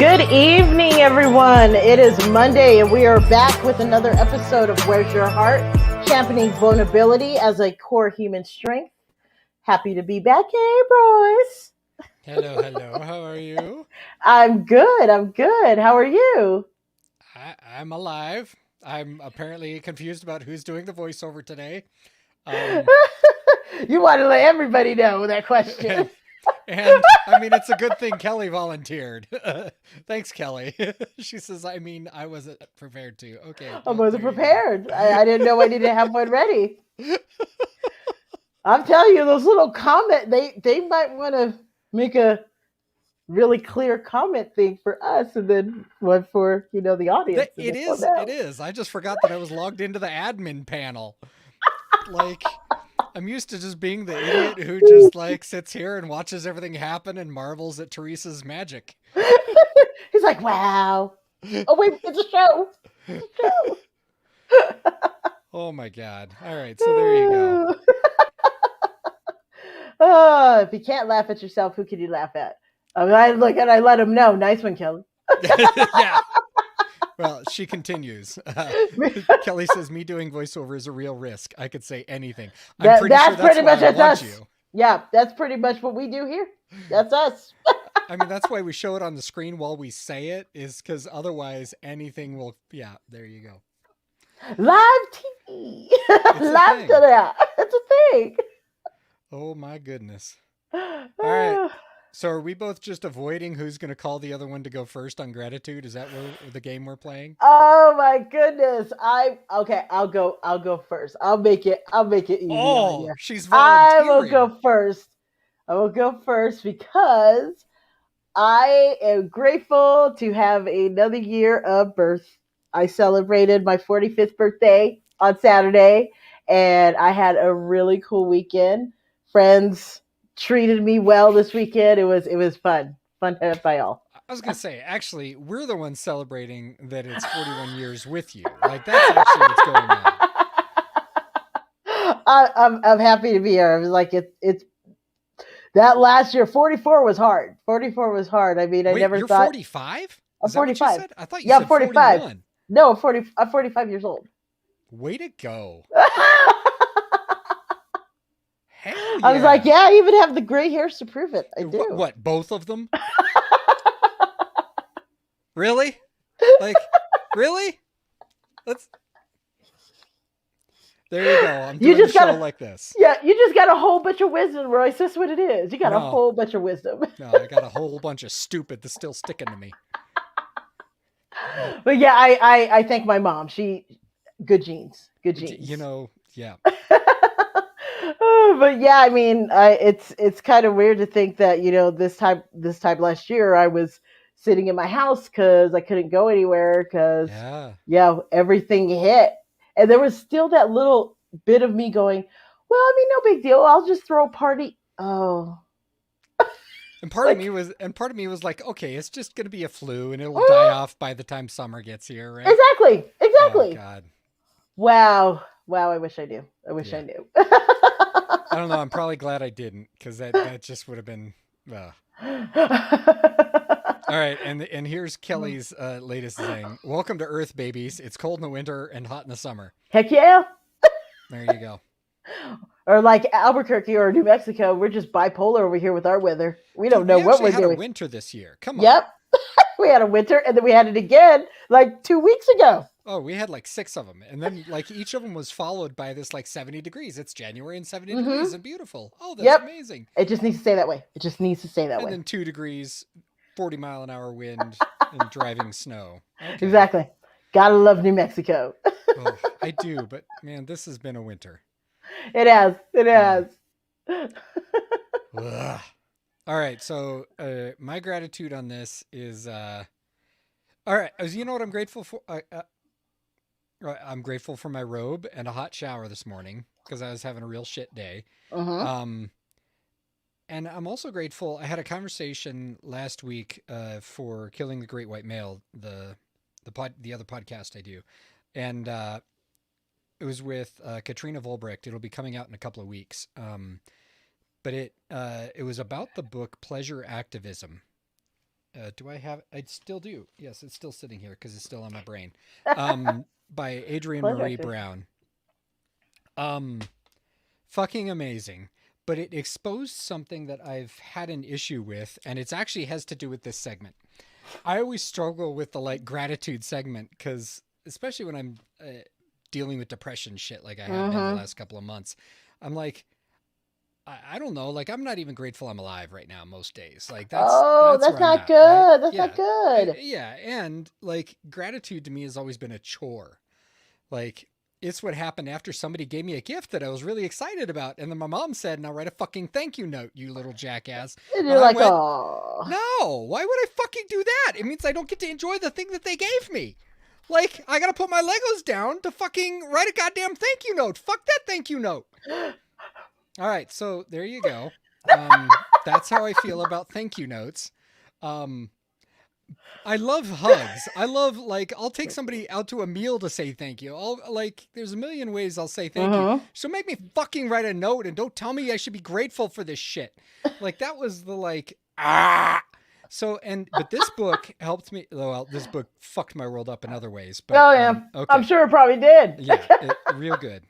Good evening, everyone. It is Monday, and we are back with another episode of Where's Your Heart? Championing vulnerability as a core human strength. Happy to be back. Hey, Royce. Hello. How are you? I'm good. How are you? I'm alive. I'm apparently confused about who's doing the voiceover today. Um, You want to let everybody know that question. and I mean, it's a good thing Kelly volunteered. Thanks, Kelly. She says, I wasn't prepared to. Okay. I Well, wasn't there you go. prepared. I didn't know I needed to have one ready. I'm telling you, those little comment, they might want to make a really clear comment thing for us and then one for the audience and It then we'll is. It know. is. I just forgot that I was logged into the admin panel. Like, I'm used to just being the idiot who just like sits here and watches everything happen and marvels at Teresa's magic. He's like, wow. Oh wait, it's a show. Oh my god. All right, so there you go. Oh, if you can't laugh at yourself, who can you laugh at? I look and I let him know. Nice one, Kelly. Yeah. Well, she continues. Kelly says, me doing voiceover is a real risk. I could say anything. I'm pretty sure that's pretty much us. You. Yeah, that's pretty much what we do here. That's us. I mean, that's why we show it on the screen while we say it, is because otherwise anything will. Yeah, there you go. Live TV. Live to that. It's a thing. Oh my goodness. All right. So are we both just avoiding who's going to call the other one to go first on gratitude? Is that the game we're playing? Oh my goodness. I'll go first. I'll make it easy. Oh, she's volunteering. I will go first because I am grateful to have another year of birth. I celebrated my 45th birthday on Saturday and I had a really cool weekend. Friends treated me well this weekend. It was fun by all. I was gonna say, actually, we're the ones celebrating that it's 41 years with you. Like that's actually what's going on. I'm happy to be here. I was like it's that last year. 44 was hard. 44 was hard. I mean, I never you're thought. 45. I'm 45. I thought you said 45. 41. No, I'm 45 years old. Way to go. Hell yeah. I was like, yeah, I even have the gray hairs to prove it. I do. What, both of them? Really? Like, really? There you go. I'm doing a show like this. Yeah, you just got a whole bunch of wisdom, Royce. That's what it is. You got a whole bunch of wisdom. No, I got a whole bunch of stupid that's still sticking to me. But yeah, I thank my mom. Good genes. Yeah. But yeah, I mean, it's kind of weird to think that this time last year I was sitting in my house because I couldn't go anywhere because everything hit, and there was still that little bit of me going, well, I mean, no big deal. I'll just throw a party. Oh. And part of me was like, okay, it's just gonna be a flu, and it'll die off by the time summer gets here, right? Exactly. Oh, God. Wow. I wish I knew. I knew. I don't know. I'm probably glad I didn't, because that just would have been. All right, and here's Kelly's latest thing. Welcome to Earth, babies. It's cold in the winter and hot in the summer. Heck yeah. There you go. Or like Albuquerque or New Mexico, we're just bipolar over here with our weather. We don't know what we're doing. We had a winter this year. Come on. Yep. We had a winter, and then we had it again like 2 weeks ago. Oh, we had like 6 of them. And then like each of them was followed by this like 70 degrees. It's January and 70 degrees and beautiful. Oh, that's amazing. It just needs to stay that way. And then 2 degrees, 40-mile-an-hour wind, and driving snow. Okay. Exactly. Gotta love New Mexico. Oh, I do, but man, this has been a winter. It has. All right, so my gratitude on this is all right. You know what I'm grateful for? I'm grateful for my robe and a hot shower this morning because I was having a real shit day. And I'm also grateful. I had a conversation last week for Killing the Great White Male, the other podcast I do, and it was with Katrina Volbrecht. It'll be coming out in a couple of weeks. But it was about the book Pleasure Activism. Do I have? I still do. Yes, it's still sitting here because it's still on my brain. By Adrienne Pleasure, Marie actually. Brown. Um, Fucking amazing. But it exposed something that I've had an issue with, and it actually has to do with this segment. I always struggle with the like gratitude segment because, especially when I'm dealing with depression shit like I have been the Mm-hmm. last couple of months, I'm like, I don't know, like I'm not even grateful I'm alive right now most days. Like Oh, that's that's where I'm not at, right? good. That's not Yeah, good. yeah, and like gratitude to me has always been a chore. Like it's what happened after somebody gave me a gift that I was really excited about, and then my mom said, "Now write a fucking thank you note, you little jackass." And And you're I like, went, oh. "No, why would I fucking do that? It means I don't get to enjoy the thing that they gave me." Like, I gotta put my Legos down to fucking write a goddamn thank you note. Fuck that thank you note. All right, so there you go. That's how I feel about thank you notes. Um, I love hugs. I love like I'll take somebody out to a meal to say thank you. I'll like there's a million ways I'll say thank you. Mm-hmm. So make me fucking write a note and don't tell me I should be grateful for this shit. Like that was the like ah. So and but this book helped me. Well, this book fucked my world up in other ways. But Oh, yeah. I'm okay, sure it probably did. yeah, real good.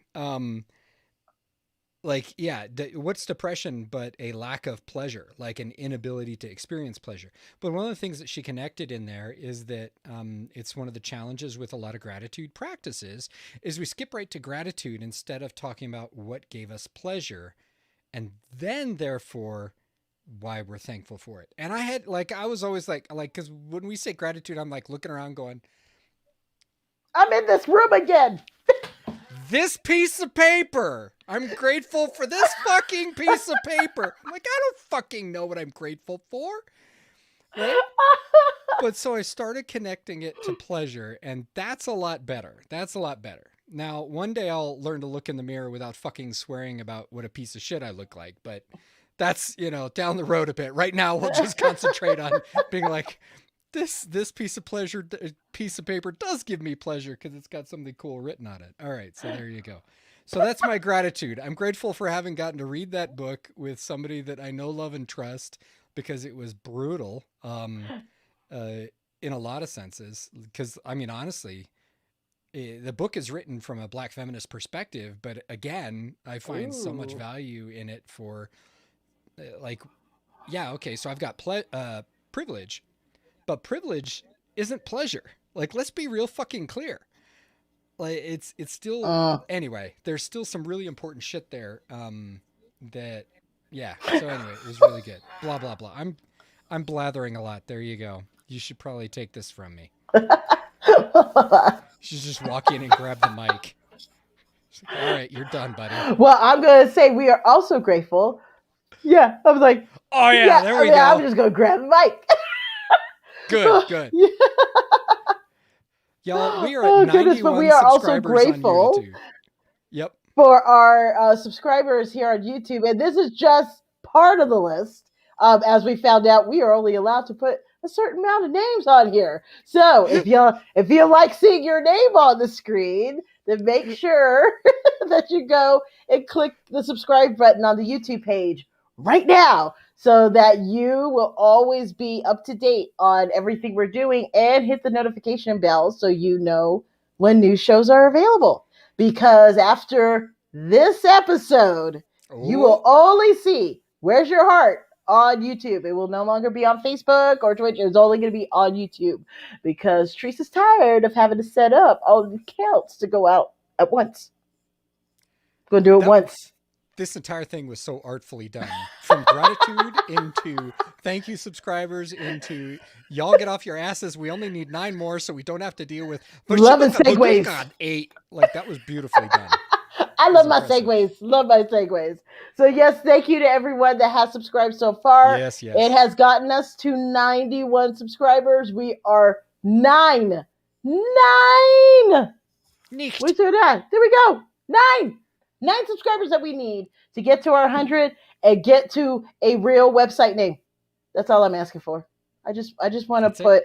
Like yeah, what's depression but a lack of pleasure, like an inability to experience pleasure. But one of the things that she connected in there is that it's one of the challenges with a lot of gratitude practices is we skip right to gratitude instead of talking about what gave us pleasure and then therefore why we're thankful for it. And I had like I was always like because when we say gratitude I'm like looking around going I'm in this room again. this piece of paper. I'm grateful for this fucking piece of paper. I'm like, I don't fucking know what I'm grateful for. Right? But so I started connecting it to pleasure, and that's a lot better. That's a lot better. Now, one day I'll learn to look in the mirror without fucking swearing about what a piece of shit I look like, but that's, down the road a bit. Right now, we'll just concentrate on being like, this piece of paper does give me pleasure because it's got something cool written on it. All right, so there you go. So that's my gratitude. I'm grateful for having gotten to read that book with somebody that I know, love, and trust because it was brutal uh, in a lot of senses. Because I mean, honestly, the book is written from a black feminist perspective, but again, I find so much Ooh. value in it for like, yeah, okay, so I've got privilege, but privilege isn't pleasure. Like, let's be real fucking clear. Like, it's still Uh. anyway. There's still some really important shit there. That yeah. So anyway, it was really good. Blah blah blah. I'm blathering a lot. There you go. You should probably take this from me. You should just walk in and grab the mic. All right, you're done, buddy. Well, I'm going to say we are also grateful. Yeah, I was like, Oh yeah, yeah, there I we mean, I'm go. just going to grab the mic. Good, good. Yeah. Y'all, we are at Oh, goodness, but we 91 are also subscribers on grateful YouTube. Yep. for our subscribers here on YouTube. And this is just part of the list. As we found out, we are only allowed to put a certain amount of names on here. So if you like seeing your name on the screen, then make sure that you go and click the subscribe button on the YouTube page right now so that you will always be up to date on everything we're doing and hit the notification bell so you know when new shows are available. Because after this episode, you will Oh, only see Where's Your Heart on YouTube. It will no longer be on Facebook or Twitch. It's only going to be on YouTube because Teresa's tired of having to set up all the accounts to go out at once. Going to do it that once. this entire thing was so artfully done. From gratitude into thank you subscribers into y'all get off your asses. We only need 9 more so we don't have to deal with Loving segues. God 8. Like that was beautifully done. I It was love my impressive. segues. Love my segues. So, yes, thank you to everyone that has subscribed so far. Yes, It yes. has gotten us to 91 subscribers. We are nine. Nine. Nicht. We do that. There we go. Nine. Nine subscribers that we need to get to our 100 and get to a real website name. That's all I'm asking for. I just want to That's it. put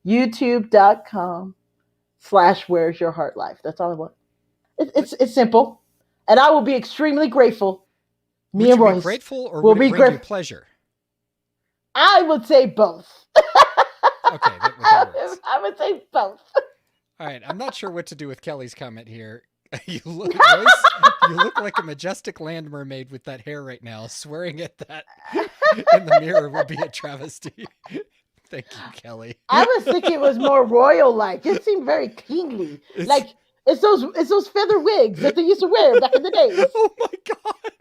youtube.com/ Where's Your Heart Life. That's all I want. It's simple. And I will be extremely grateful. Me Would and you be Royce grateful or will would it be bring you grateful. pleasure? I would say both. Okay, that works. I would say both. All right, I'm not sure what to do with Kelly's comment here. You look, Royce. You look like a majestic land mermaid with that hair right now. Swearing at that in the mirror would be a travesty. Thank you, Kelly. I was thinking it was more royal like. It seemed very kingly. It's Like it's those feather wigs that they used to wear back in the days. oh my god.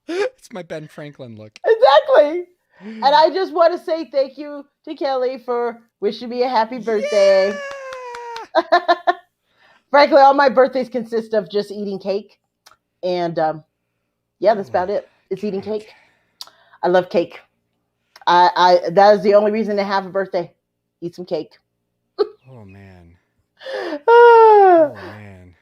It's my Ben Franklin look. Exactly. And I just want to say thank you to Kelly for wishing me a happy birthday. Yeah. Frankly, all my birthdays consist of just eating cake. And yeah, that's about Oh, it. It's eating cake. cake. I love cake. I that is the only reason to have a birthday. Eat some cake. Oh man. Ah, Oh man.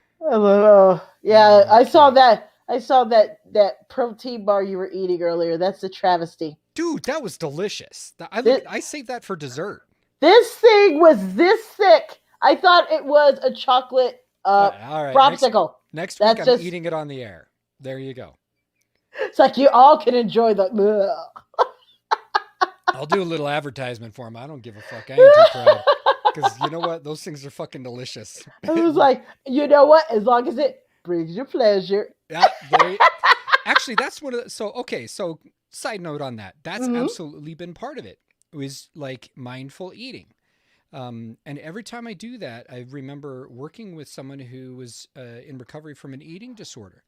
yeah, I saw Cake. that. I saw that protein bar you were eating earlier. That's a travesty. Dude, that was delicious. This, I saved that for dessert. this thing was this thick. I thought it was a chocolate All right, popsicle. next week That's I'm just. eating it on the air. There you go. It's like you all can enjoy the. I'll do a little advertisement for them. I don't give a fuck. I ain't too proud. Because you know what? Those things are fucking delicious. I was like, you know what? As long as it brings you pleasure. Yeah, actually, that's one of the, so side note on that. That's Mm-hmm. absolutely been part of it. It was like mindful eating. And every time I do that, I remember working with someone who was in recovery from an eating disorder.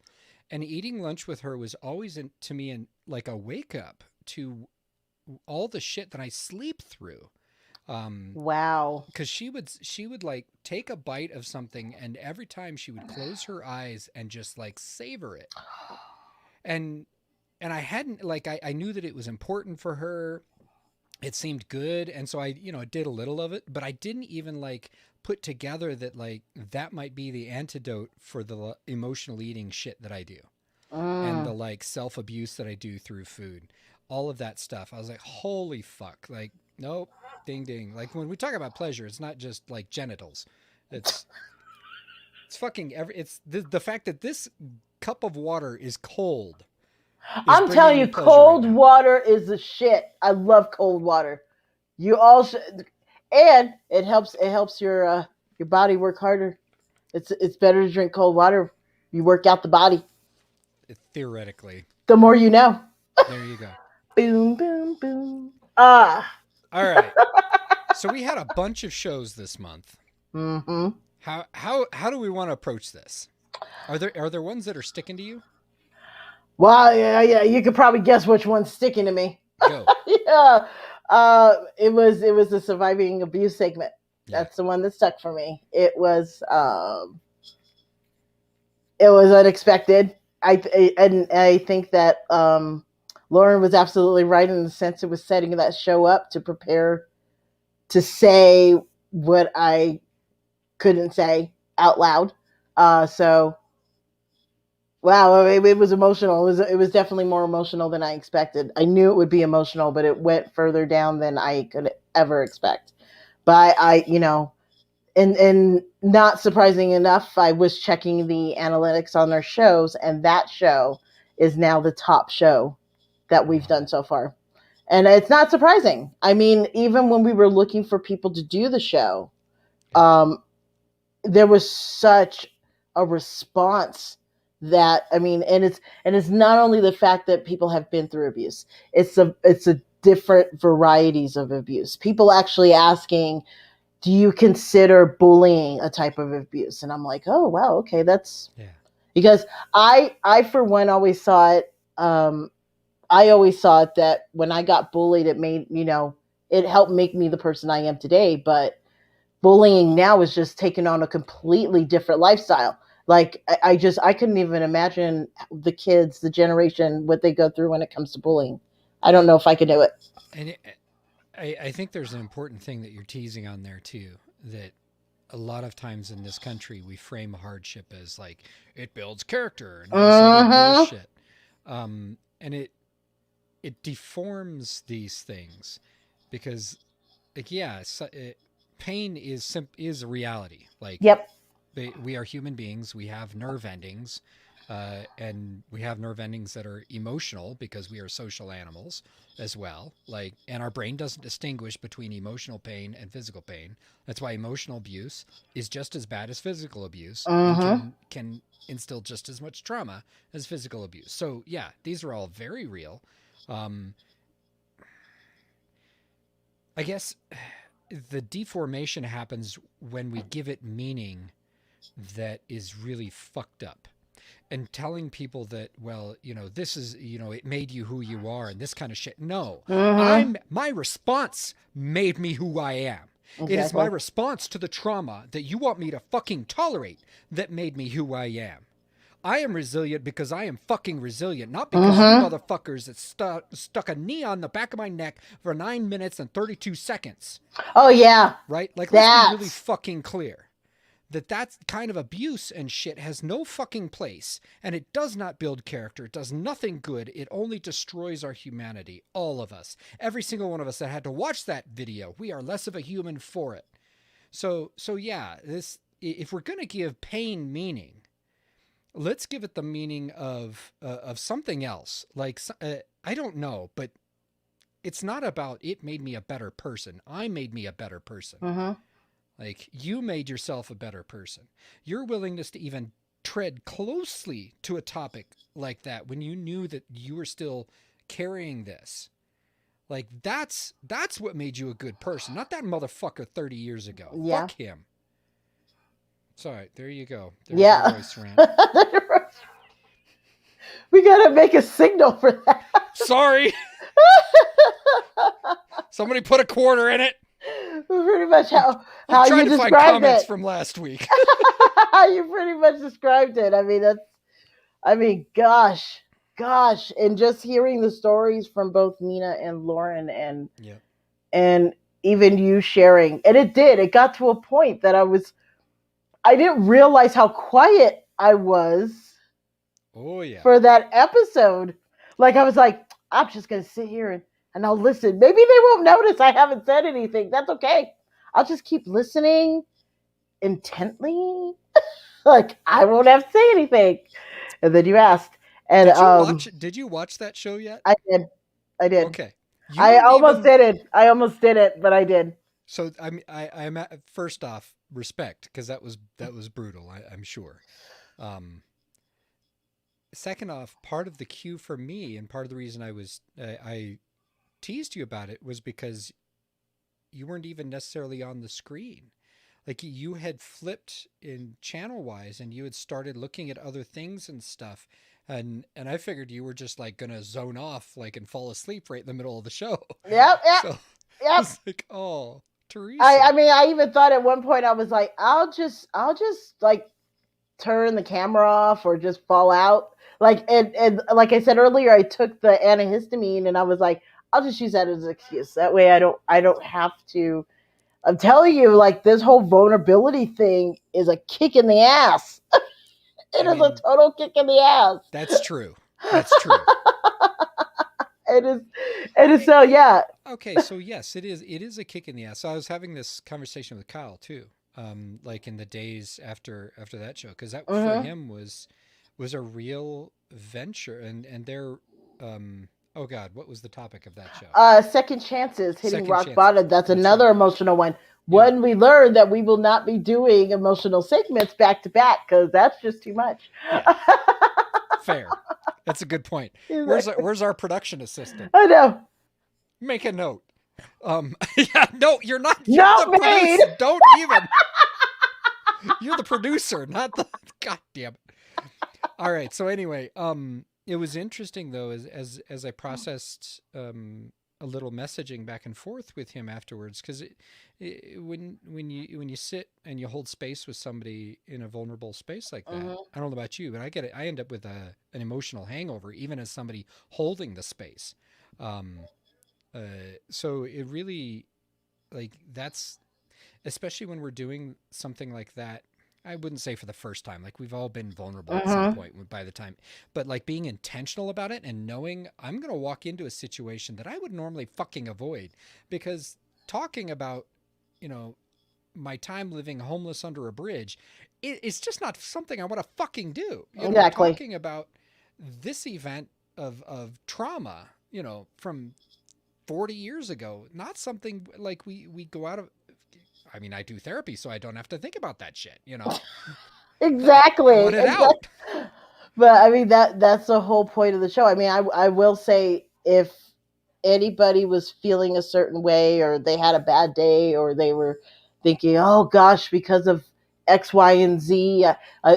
And eating lunch with her was always to me like a wake up to all the shit that I sleep through. Wow. Because she would like take a bite of something, and every time she would close her eyes and just like savor it. And I hadn't like I knew that it was important for her. It seemed good, and so I did a little of it, but I didn't even like put together that like that might be the antidote for the emotional eating shit that I do, and the Mm. like self-abuse that I do through food, all of that stuff. I was like, holy fuck, like nope, ding ding. Like when we talk about pleasure, it's not just like genitals. It's fucking it's the fact that this cup of water is cold is I'm bringing telling me you, pleasure right cold now. water is the shit. I love cold water. You all should, and it helps your body work harder. It's better to drink cold water. You work out the body. Theoretically. The more you know. There you go. Boom, boom, boom. Ah. All right. So we had a bunch of shows this month. Mm-hmm. How do we want to approach this? Are there ones that are sticking to you? Well, yeah. You could probably guess which one's sticking to me. Go. Yeah. It was the surviving abuse segment. Yeah. That's the one that stuck for me. It was unexpected. I think that Lauren was absolutely right in the sense it was setting that show up to prepare to say what I couldn't say out loud. So wow, it was emotional. It was definitely more emotional than I expected. I knew it would be emotional, but it went further down than I could ever expect. But and not surprising enough, I was checking the analytics on their shows, and that show is now the top show that we've done Wow. so far. And it's not surprising. I mean, even when we were looking for people to do the show, Yeah. um, there was such a response that and it's not only the fact that people have been through abuse. It's a different varieties of abuse. People actually asking, do you consider bullying a type of abuse? And I'm like, oh wow, okay, that's Yeah. because I for one always saw it. I always saw it that when I got bullied, it made it helped make me the person I am today. But bullying now is just taking on a completely different lifestyle. Like I couldn't even imagine the kids, the generation, what they go through when it comes to bullying. I don't know if I could do it. And I think there's an important thing that you're teasing on there too. That a lot of times in this country we frame hardship as like it builds character and all this other Mm-hmm. bullshit, and it deforms these things because like yeah, pain is a reality. Like Yep. we are human beings. We have nerve endings. And we have nerve endings that are emotional because we are social animals as well. Like, and our brain doesn't distinguish between emotional pain and physical pain. That's why emotional abuse is just as bad as physical abuse and Mm-hmm. can instill just as much trauma as physical abuse. So yeah, these are all very real. Um, I guess the deformation happens when we give it meaning that is really fucked up. And telling people that, well, this is, it made you who you are and this kind of shit. No, Mm-hmm. my response made me who I am. It is my Exactly. response to the trauma that you want me to fucking tolerate that made me who I am. I am resilient because I am fucking resilient, not because you Mm-hmm. motherfuckers that stuck a knee on the back of my neck for 9 minutes and 32 seconds, Oh yeah. right? Like, let's be really That's fucking clear that kind of abuse and shit has no fucking place, and it does not build character. It does nothing good. It only destroys our humanity, all of us. Every single one of us that had to watch that video, we are less of a human for it. So yeah, this, if we're going to give pain meaning, let's give it the meaning of something else. Like, I don't know, but it's not about it made me a better person. I made me a better person. mm-hmm. Like, you made yourself a better person. Your willingness to even tread closely to a topic like that when you knew that you were still carrying this. Like, that's what made you a good person, not that motherfucker 30 years ago. Yeah. Fuck him. Sorry, there you go. There's your Yeah. Royce rant. We gotta make a signal for that. Sorry. Somebody put a quarter in it. Pretty much I'm how trying you to find described comments it. from last week. How you pretty much described it. I mean, gosh, and just hearing the stories from both Nina and Lauren, Yeah. and even you sharing, and it got to a point that I didn't realize how quiet I was Oh yeah. for that episode. Like I was like, I'm just gonna sit here and I'll listen. Maybe they won't notice I haven't said anything. That's okay. I'll just keep listening intently. Like I won't have to say anything. And then you asked, and Did you watch that show yet? I did, I did. Okay. You I weren't almost even. didn't. I almost did it, but I did. So I'm at, first off, respect, because that was brutal. I'm sure. Um, Second off, part of the cue for me and part of the reason I teased you about it was because you weren't even necessarily on the screen. Like, you had flipped in channel wise and you had started looking at other things and stuff. And I figured you were just like gonna zone off, like, and fall asleep right in the middle of the show. Yep, yep, So yep. it's like, oh, I Teresa. mean, I even thought at one point I was like, I'll just like turn the camera off or just fall out. Like and like I said earlier, I took the antihistamine and I was like, I'll just use that as an excuse. That way I don't have to. I'm telling you, like this whole vulnerability thing is a kick in the ass. It I is a mean, total kick in the ass. that's true. That's true. It is. It is so yeah. Okay, so yes, it is a kick in the ass. So I was having this conversation with Kyle too, like in the days after that show, because that for Mm-hmm. him was a real venture, and they're, oh God, what was the topic of that show? Second chances, hitting Second rock chances. bottom. That's That's another right. emotional one. Yeah, When we learned that we will not be doing emotional segments back to back because that's just too much. yeah, fair. That's a good point. Where's our production assistant? I know. Make a note. Yeah, no, you're not. You're Not the made. producer. Don't even. You're the producer, not the. God damn it. All right. So anyway, it was interesting though, as I processed a little messaging back and forth with him afterwards, because when you sit and you hold space with somebody in a vulnerable space like that, Mm-hmm. I don't know about you, but I get it. I end up with an emotional hangover, even as somebody holding the space. Um, so it really, like, that's, especially when we're doing something like that. I wouldn't say for the first time. Like, we've all been vulnerable at some Mm-hmm. point by the time, but like being intentional about it and knowing I'm going to walk into a situation that I would normally fucking avoid, because talking about, you know, my time living homeless under a bridge, it's just not something I want to fucking do. We're Exactly. talking about this event of trauma, from 40 years ago, not something like we go out of. I mean, I do therapy, so I don't have to think about that shit. I Exactly. want it Exactly. out. But I mean that's the whole point of the show. I mean, I will say if anybody was feeling a certain way or they had a bad day or they were thinking, "Oh gosh, because of X, Y, and Z,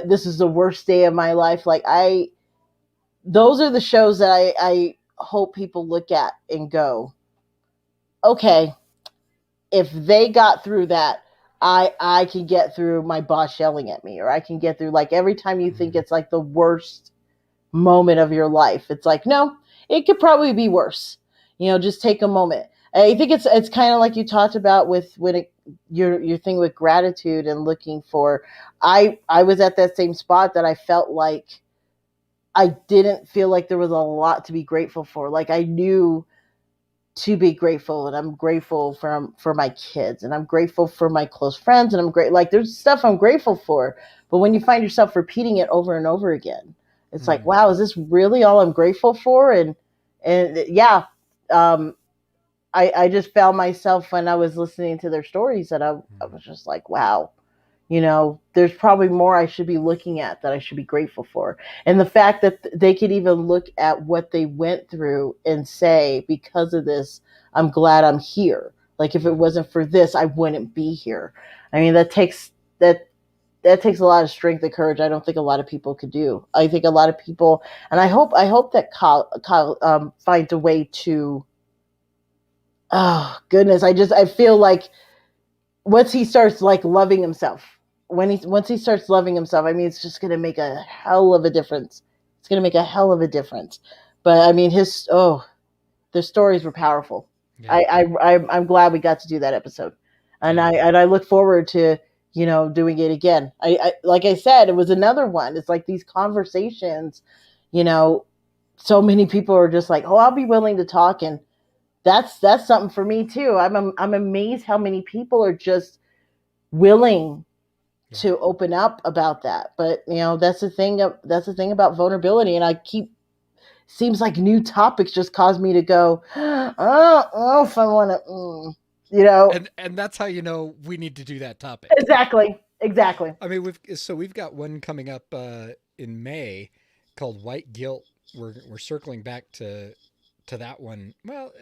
this is the worst day of my life." Like those are the shows that I hope people look at and go, "Okay, if they got through that, I can get through my boss yelling at me, or I can get through like every time you think Mhm. it's like the worst moment of your life. It's like, no, it could probably be worse. Just take a moment. I think it's kind of like you talked about with when your thing with gratitude and looking for. I was at that same spot that I felt like I didn't feel like there was a lot to be grateful for. Like I knew to be grateful, and I'm grateful for my kids, and I'm grateful for my close friends, and I'm great, like there's stuff I'm grateful for, but when you find yourself repeating it over and over again, it's like, Mm. wow, is this really all I'm grateful for? And yeah, um I just found myself when I was listening to their stories that I Mm. was just like, wow, there's probably more I should be looking at that I should be grateful for. And the fact that they could even look at what they went through and say, because of this, I'm glad I'm here. Like if it Yeah. wasn't for this, I wouldn't be here. I mean, that takes a lot of strength and courage. I don't think a lot of people could do. I think a lot of people, and I hope that Kyle finds a way to. Oh goodness, I feel like once he starts like loving himself, once he starts loving himself, I mean, it's just gonna make a hell of a difference. It's gonna make a hell of a difference. But I mean, the stories were powerful. Yeah. I'm glad we got to do that episode, and Yeah. I look forward to doing it again. I like I said, it was another one. It's like these conversations, you know, so many people are just like, oh, I'll be willing to talk, and that's something for me too. I'm amazed how many people are just willing Yeah. to open up about that. But that's the thing about vulnerability, and I keep seems like new topics just cause me to go, oh, if I want to, And that's how we need to do that topic. exactly, exactly, I mean, we've got one coming up in May called White Guilt. We're circling back to that one. Well,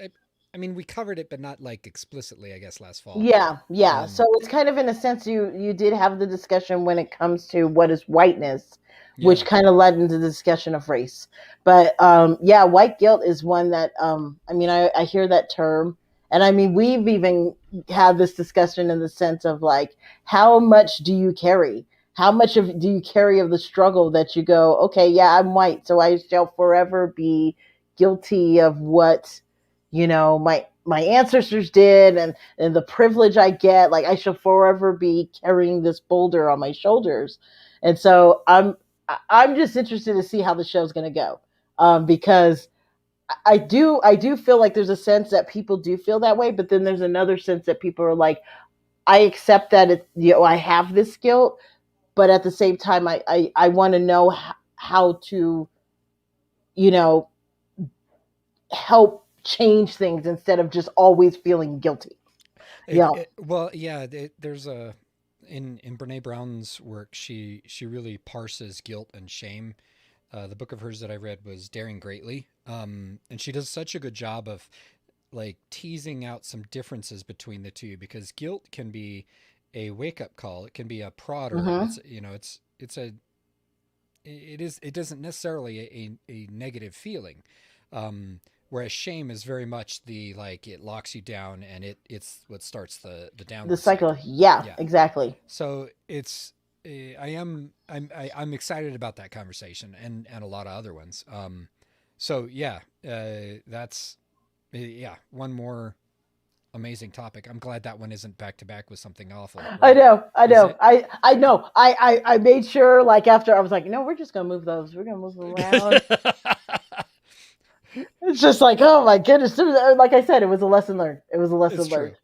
I mean, we covered it, but not like explicitly, I guess, last fall. yeah, yeah. So Um, it's kind of in a sense you did have the discussion when it comes to what is whiteness, which yeah, kind of led into the discussion of race. But yeah, white guilt is one that I mean I hear that term, and I mean we've even had this discussion in the sense of like how much do you carry? How much of do you carry of the struggle that you go, okay, yeah, I'm white, so I shall forever be guilty of what my ancestors did, and the privilege I get, like I shall forever be carrying this boulder on my shoulders. And so I'm just interested to see how the show's going to go, because I do feel like there's a sense that people do feel that way, but then there's another sense that people are like, I accept that I have this guilt, but at the same time I want to know how to you know help change things instead of just always feeling guilty. Yeah. well, yeah. There's a in Brene Brown's work, she really parses guilt and shame. The book of hers that I read was Daring Greatly, and she does such a good job of like teasing out some differences between the two, because guilt can be a wake up call. It can be a prodder, and Hmm. it isn't necessarily a negative feeling. Whereas shame is very much the, like, it locks you down, and it's what starts the The downward cycle. cycle. Yeah, Yeah. exactly. So I'm excited about that conversation, and a lot of other ones. So yeah, that's yeah, one more amazing topic. I'm glad that one isn't back to back with something awful, I right? know. I Is know. it? I know. I made sure, like, after I was like, no, we're just gonna move those. We're gonna move them around. It's just like, oh my goodness. Like I said, it was a lesson learned. It was a It's lesson true. learned.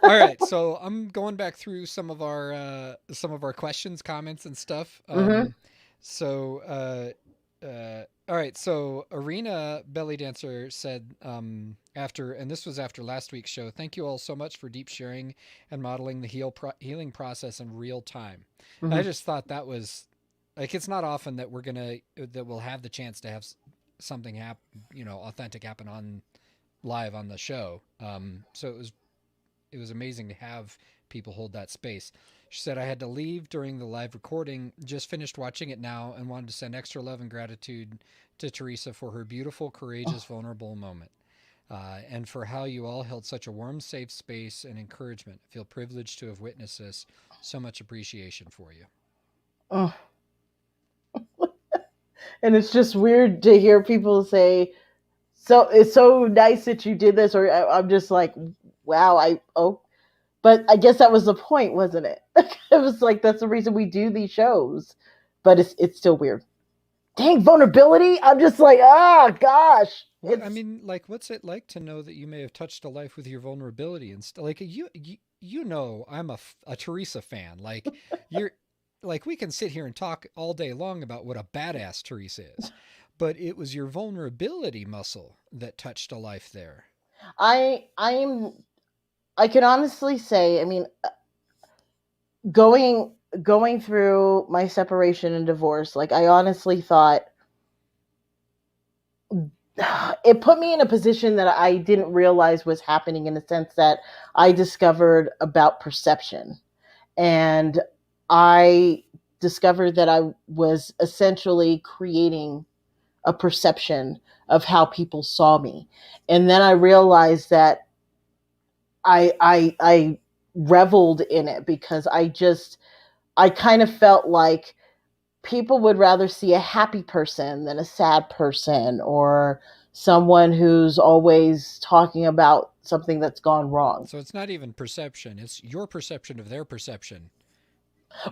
All right, so I'm going back through some of our questions, comments, and stuff. Hmm. All right, so Arena Belly Dancer said after, and this was after last week's show. Thank you all so much for deep sharing and modeling the healing process in real time. I Hmm. just thought that was like it's not often that we'll have the chance to have something authentic happen on live on the show. So it was amazing to have people hold that space. She said, I had to leave during the live recording, just finished watching it now, and wanted to send extra love and gratitude to Teresa for her beautiful, courageous, vulnerable moment. And for how you all held such a warm, safe space and encouragement. I feel privileged to have witnessed this. So much appreciation for you. And it's just weird to hear people say, "So it's so nice that you did this," or I'm just like, "Wow, I oh." But I guess that was the point, wasn't it? It was like that's the reason we do these shows. But it's still weird. Dang, vulnerability. I'm just like, ah, gosh, What I it's mean, like, what's it like to know that you may have touched a life with your vulnerability and like you know, I'm a Teresa fan. Like, you're like we can sit here and talk all day long about what a badass Teresa is, but it was your vulnerability muscle that touched a life there. I'm I can honestly say, I mean, going going through my separation and divorce, like I honestly thought it put me in a position that I didn't realize was happening in the sense that I discovered about perception. And I discovered that I was essentially creating a perception of how people saw me. And then I realized that I reveled in it because I kind of felt like people would rather see a happy person than a sad person or someone who's always talking about something that's gone wrong. So it's not even perception; it's your perception of their perception.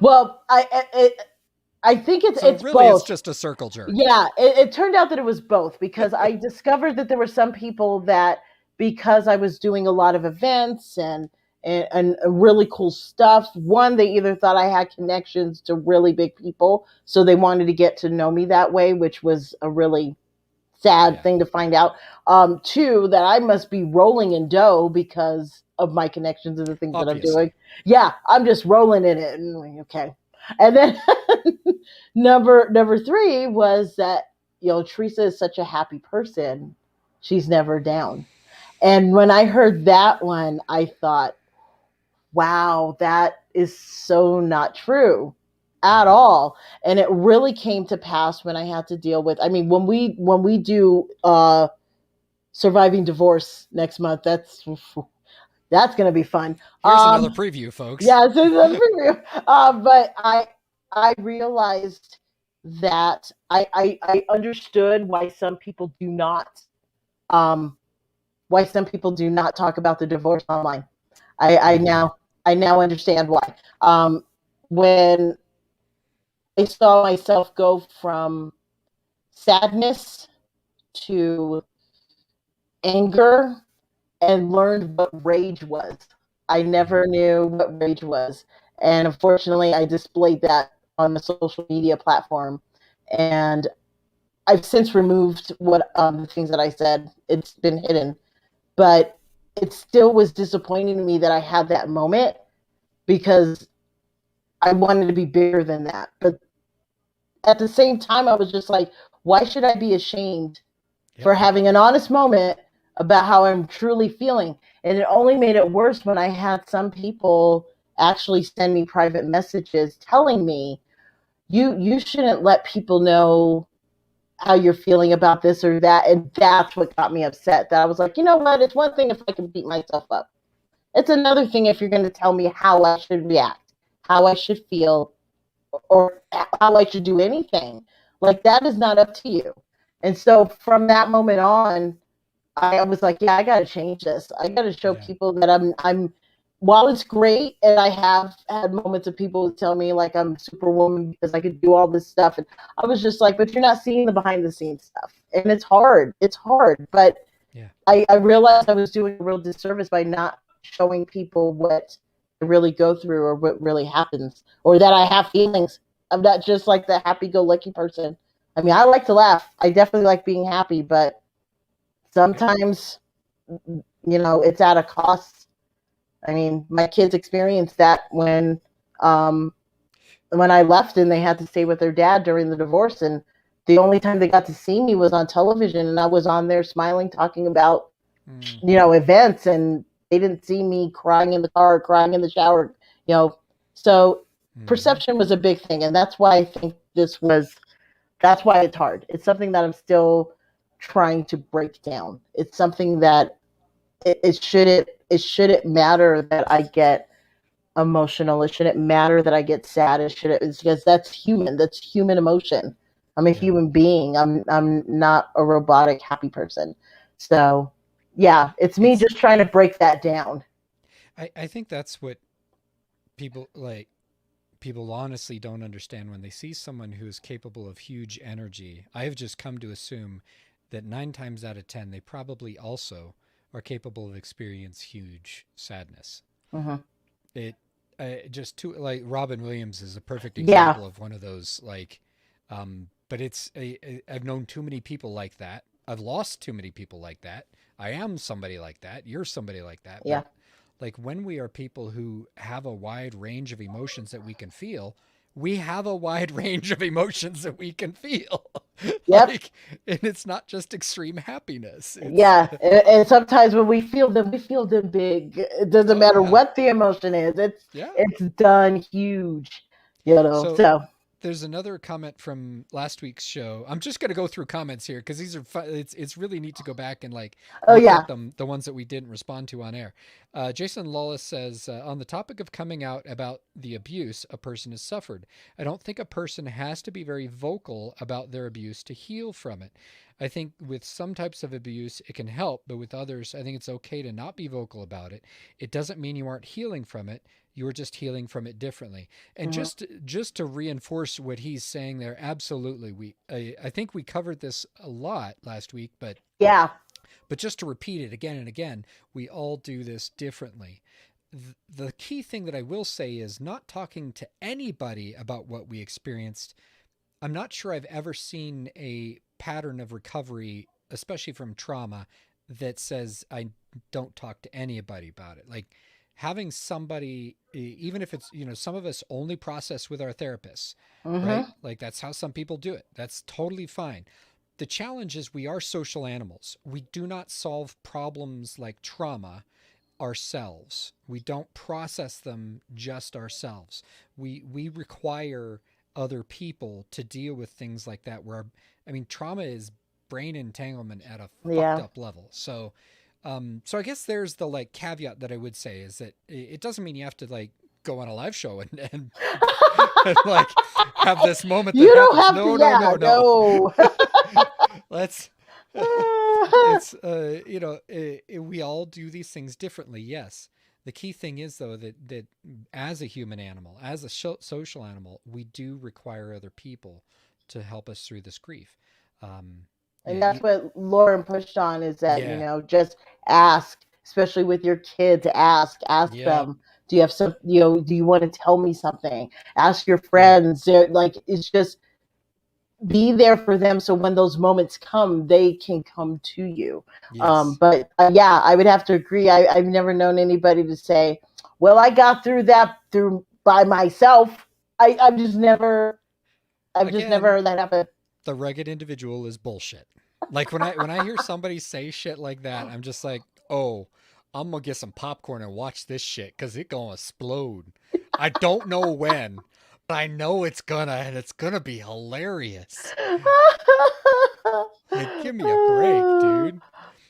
Well, I think So it's really, it's both. just a circle jerk. Yeah, it turned out that it was both because I discovered that there were some people that because I was doing a lot of events and really cool stuff. One, they either thought I had connections to really big people, so they wanted to get to know me that way, which was a really sad Yeah, thing to find out. Two, that I must be rolling in dough because of my connections and the things that I'm doing. obviously. Yeah, I'm just rolling in it. Okay. And then number three was that, Teresa is such a happy person. She's never down. And when I heard that one, I thought, wow, that is so not true at Mm-hmm. all. And it really came to pass when I had to deal with, I mean, when we do surviving divorce next month, that's going to be fun. Here's another preview, folks. Yeah, so that's preview. But I realized that I understood um why some people do not talk about the divorce online. I, I Mm-hmm. now I now understand why. When I saw myself go from sadness to anger and learned what rage was. I Mm-hmm. never knew what rage was. And unfortunately, I displayed that on the social media platform. And I've since removed what the things that I said. It's been hidden, but it still was disappointing to me that I had that moment because I wanted to be bigger than that. But at the same time, I was just like, why should I be ashamed Yep. for having an honest moment about how I'm truly feeling? And it only made it worse when I had some people actually send me private messages telling me, you shouldn't let people know how you're feeling about this or that. And that's what got me upset. That I was like, you know what? It's one thing if I can beat myself up. It's another thing if you're going to tell me how I should react, how I should feel, or how I should do anything. Like that is not up to you. And so from that moment on, I was like, yeah, I got to change this. I got to show Yeah. people that I'm. While it's great, and I have had moments of people tell me like I'm superwoman because I could do all this stuff, and I was just like, but you're not seeing the behind the scenes stuff, and it's hard. It's hard, but Yeah. I realized I was doing a real disservice by not. showing people what I really go through or what really happens or that I have feelings. I'm not just like the happy go lucky person. I mean, I like to laugh. I definitely like being happy, but Yep. sometimes, it's at a cost. I mean, my kids experienced that um, when I left and they had to stay with their dad during the divorce. And the only time they got to see me was on television, and I was on there smiling, talking about, Mm, events, and they didn't see me crying in the car, crying in the shower, you know. So mm-hmm. perception was a big thing, and that's why I think that's why it's hard. It's something that I'm still trying to break down. It's something that it shouldn't matter that I get emotional. It shouldn't matter that I get sad. It's because that's human. That's human emotion. I'm a Yeah. human being. I'm not a robotic happy person. So yeah, it's me It's just trying to break that down. I think that's what people like people honestly don't understand when they see someone who is capable of huge energy. I have just come to assume that 9 times out of 10 they probably also are capable of experience huge sadness. Hmm. It just too like Robin Williams is a perfect Yeah. example of one of those but I've known too many people like that. I've lost too many people like that. I am somebody like that. You're somebody like that. But Yeah. like when we are people who have a wide range of emotions that we can feel, we have a wide range of emotions that we can feel. Yep. And it's not just extreme happiness. It's Yeah. And sometimes when we feel them big. It doesn't oh matter yeah. what the emotion is. It's Yeah. it's done huge. So So there's another comment from last week's show. I'm just going to go through comments here because these are fun. It's really neat to go back and like oh look yeah. at them, the ones that we didn't respond to on air. Jason Lawless says on the topic of coming out about the abuse a person has suffered, I don't think a person has to be very vocal about their abuse to heal from it. I think with some types of abuse it can help, but with others, I think it's okay to not be vocal about it. It doesn't mean you aren't healing from it. You're just healing from it differently. And Hmm. just to reinforce what he's saying there, absolutely. I think we covered this a lot last week, Yeah. but just to repeat it again and again, we all do this differently. The key thing that I will say is not talking to anybody about what we experienced. I'm not sure I've ever seen a pattern of recovery, especially from trauma, that says I don't talk to anybody about it. Like having somebody, even if it's, some of us only process with our therapists, right? Hmm. Like that's how some people do it. That's totally fine. The challenge is we are social animals. We do not solve problems like trauma ourselves. We don't process them just ourselves. We require other people to deal with things like that where I mean trauma is brain entanglement at a fucked Yeah. up level. So I guess there's the like caveat that I would say is that it doesn't mean you have to like go on a live show and like have this moment that You don't happens. have to. No, no, Yeah. no, no. No. Let's it's we all do these things differently. Yes, the key thing is though that as a human animal, as a social animal, we do require other people to help us through this grief. um And yeah that's what Lauren pushed on is that, yeah just ask, especially with your kids, ask yeah them, do you have some, do you want to tell me something? Ask your yeah friends. Like, it's just be there for them. So when those moments come, they can come to you. yes But yeah, I would have to agree. I've never known anybody to say, well, I got through that through by myself. I've just never again heard that happen. the rugged individual is bullshit. Like when I hear somebody say shit like that, I'm just like, oh, I'm gonna get some popcorn and watch this shit because it gonna explode. I don't know when, but I know it's gonna, and it's gonna be hilarious. Like, give me a break, dude.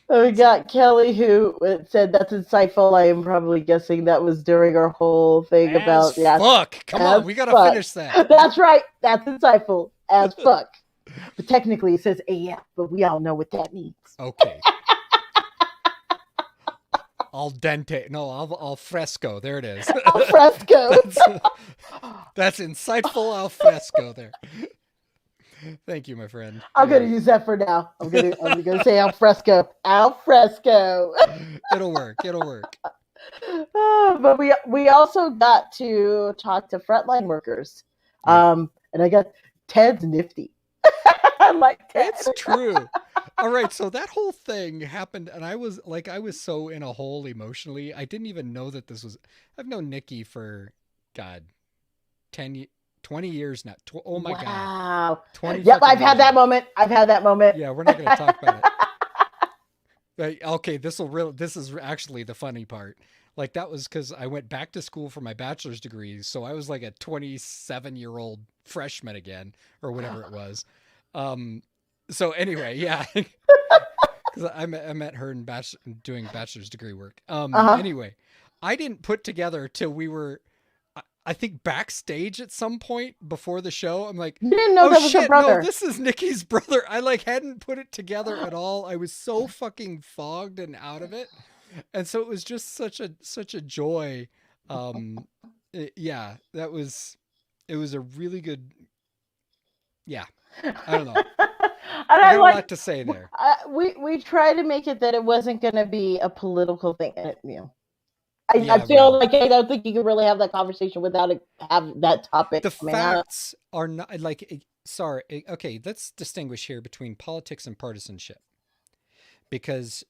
We It's got Kelly who said that's insightful. I am probably guessing that was during our whole thing as about, yes, fuck. Come as on, we gotta fuck. finish that. That's right. That's insightful as fuck. But technically it says AF, but we all know what that means. Okay, al dente. No, al fresco. There it is. Al fresco. that's that's insightful al fresco. There. Thank you, my friend. I'm gonna use that for now. I'm gonna say al fresco. Al fresco. It'll work. It'll work. But we also got to talk to frontline workers, Yep. and I got Ted's nifty. I like Ted. It's true. All right, so that whole thing happened, and I was so in a hole emotionally. I didn't even know that this was. I've known Nikki for, God, 10, 20 years now. Oh my God, Wow. 20 Yep, fucking I've had years that now. moment. I've had that moment. Yeah, we're not going to talk about it. Okay, this is actually the funny part. Like that was because I went back to school for my bachelor's degree, so I was like a 27-year-old freshman again, or whatever it was. Um, so anyway, yeah, because I met her in doing bachelor's degree work. Uh-huh. Anyway, I didn't put together till we were, I think, backstage at some point before the show. I'm like, You didn't know oh that was a shit, no, brother. this is Nikki's brother. I like hadn't put it together at all. I was so fucking fogged and out of it, and so it was just such a joy. Yeah, that was, it was a really good. Yeah, And I don't know. I I got a like lot to say there. we try to make it that it wasn't going to be a political thing. You know, I Yeah, feel well, like I don't think you can really have that conversation without have that topic the coming up. facts are not like sorry, okay, let's distinguish here between politics and partisanship, because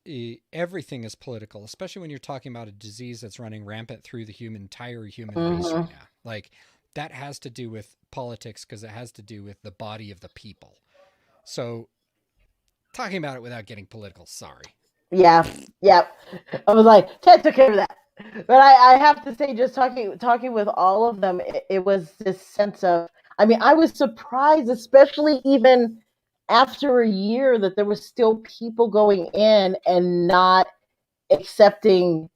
everything is political, especially when you're talking about a disease that's running rampant through the entire human race Mm-hmm. right now. Like that has to do with politics because it has to do with the body of the people. So talking about it without getting political, sorry. Yeah, yeah. I was like, Ted took care of that. But I have to say, just talking with all of them, it was this sense of. I mean, I was surprised, especially even after a year, that there was still people going in and not accepting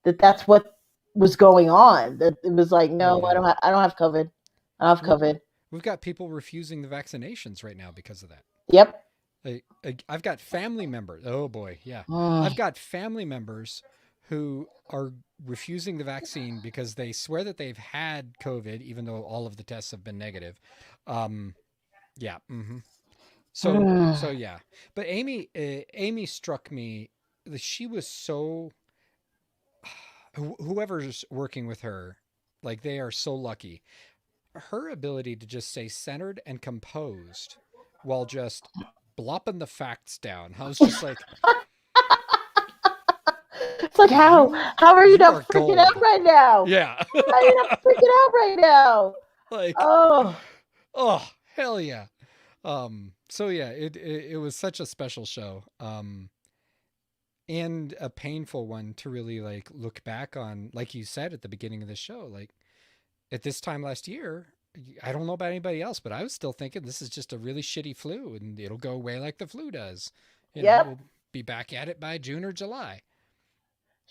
that that's what was going on. That it was like, Oh no, yeah. I don't have COVID. I don't have Well, COVID. we've got people refusing the vaccinations right now because of that. Yep. I've got family members. Oh boy, yeah. I've Mm. got family members who are refusing the vaccine because they swear that they've had COVID, even though all of the tests have been negative. Um, yeah. So Mm. yeah. But Amy struck me. She was so. Whoever's working with her, like they are so lucky. Her ability to just stay centered and composed while just blopping the facts down. I was just like, It's like you how are you you not are freaking out gold. right now? Yeah. How are you not freaking out right now? Like, Oh, oh, hell yeah. So yeah, it was such a special show. And a painful one to really like look back on, like you said at the beginning of the show, like at this time last year, I don't know about anybody else, but I was still thinking this is just a really shitty flu and it'll go away like the flu does. You know, yep. we'll be back at it by June or July.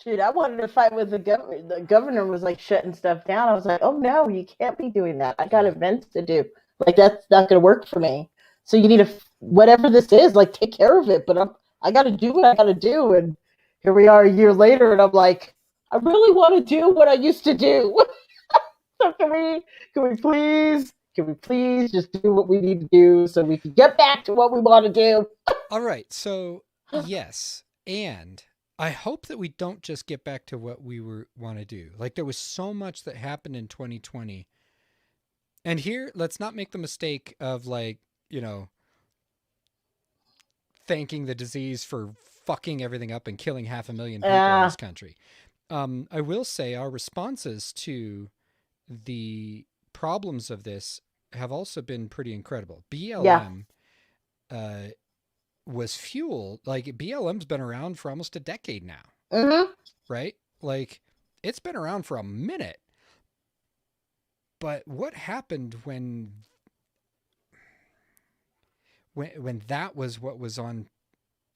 Shoot, I wanted to fight with the governor. The governor was like shutting stuff down. I was like, oh no, you can't be doing that. I got Yeah. events to do. Like that's not going to work for me. So you need to whatever this is, like take care of it. But I got to do what I got to do. And here we are a year later, and I'm like, I really want to do what I used to do. So can we please just do what we need to do so we can get back to what we want to do? All right. So, yes. And I hope that we don't just get back to what we were want to do. Like there was so much that happened in 2020. And here, let's not make the mistake of like, you know, thanking the disease for fucking everything up and killing 500,000 people in Uh, this country. I will say our responses to the problems of this have also been pretty incredible. yeah. BLM uh, was fueled, like BLM's been around for almost a decade now, Mm-hmm. right? Like it's been around for a minute. But what happened when that was what was on,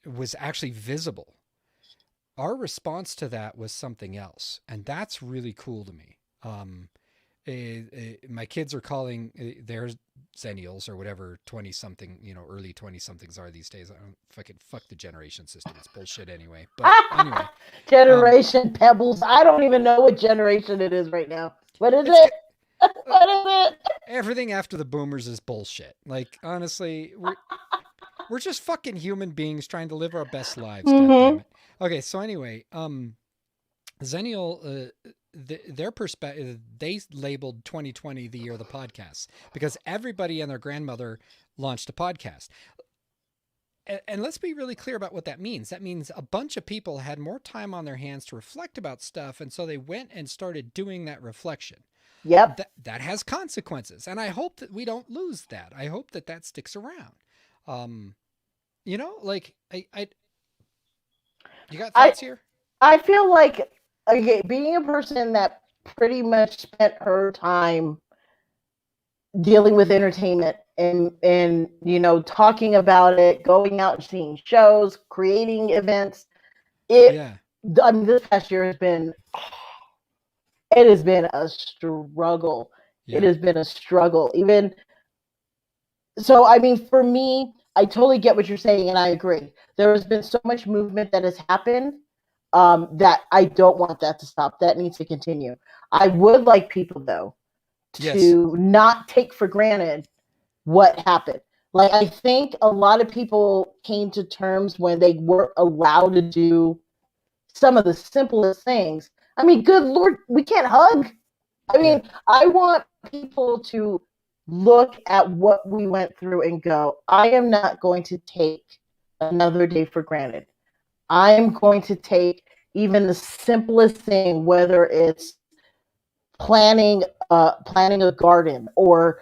was actually visible? Our response to that was something else, and that's really cool to me. My kids are calling their zennials or whatever 20 something, you know, early 20 somethings are these days. I don't fucking fuck the generation system. It's bullshit anyway. But anyway, um, Generation Pebbles. I don't even know what generation it is right now. What is it's it? good. Uh, What is it? Everything after the boomers is bullshit. Like honestly, we're just fucking human beings trying to live our best lives. God Mm-hmm. damn it. Okay, so anyway, Zennial, their perspective, they labeled 2020 the year of the podcast because everybody and their grandmother launched a podcast. And let's be really clear about what that means. That means a bunch of people had more time on their hands to reflect about stuff, and so they went and started doing that reflection. Yep. That has consequences, and I hope that we don't lose that. I hope that that sticks around. Um, like I you got I thoughts here? I feel like, okay, being a person that pretty much spent her time dealing with entertainment and talking about it, going out and seeing shows, creating events. It Yeah, I mean, this past year has been a struggle. It yeah, has been a struggle. Even so, I mean, for me, I totally get what you're saying, and I agree. There has been so much movement that has happened, that I don't want that to stop. That needs to continue. I would like people, though, yes, to not take for granted what happened. Like, I think a lot of people came to terms when they weren't allowed to do some of the simplest things. I mean, good Lord, we can't hug. I yeah, mean, I want people to look at what we went through and go, I am not going to take another day for granted. I'm going to take even the simplest thing, whether it's planning planning a garden, or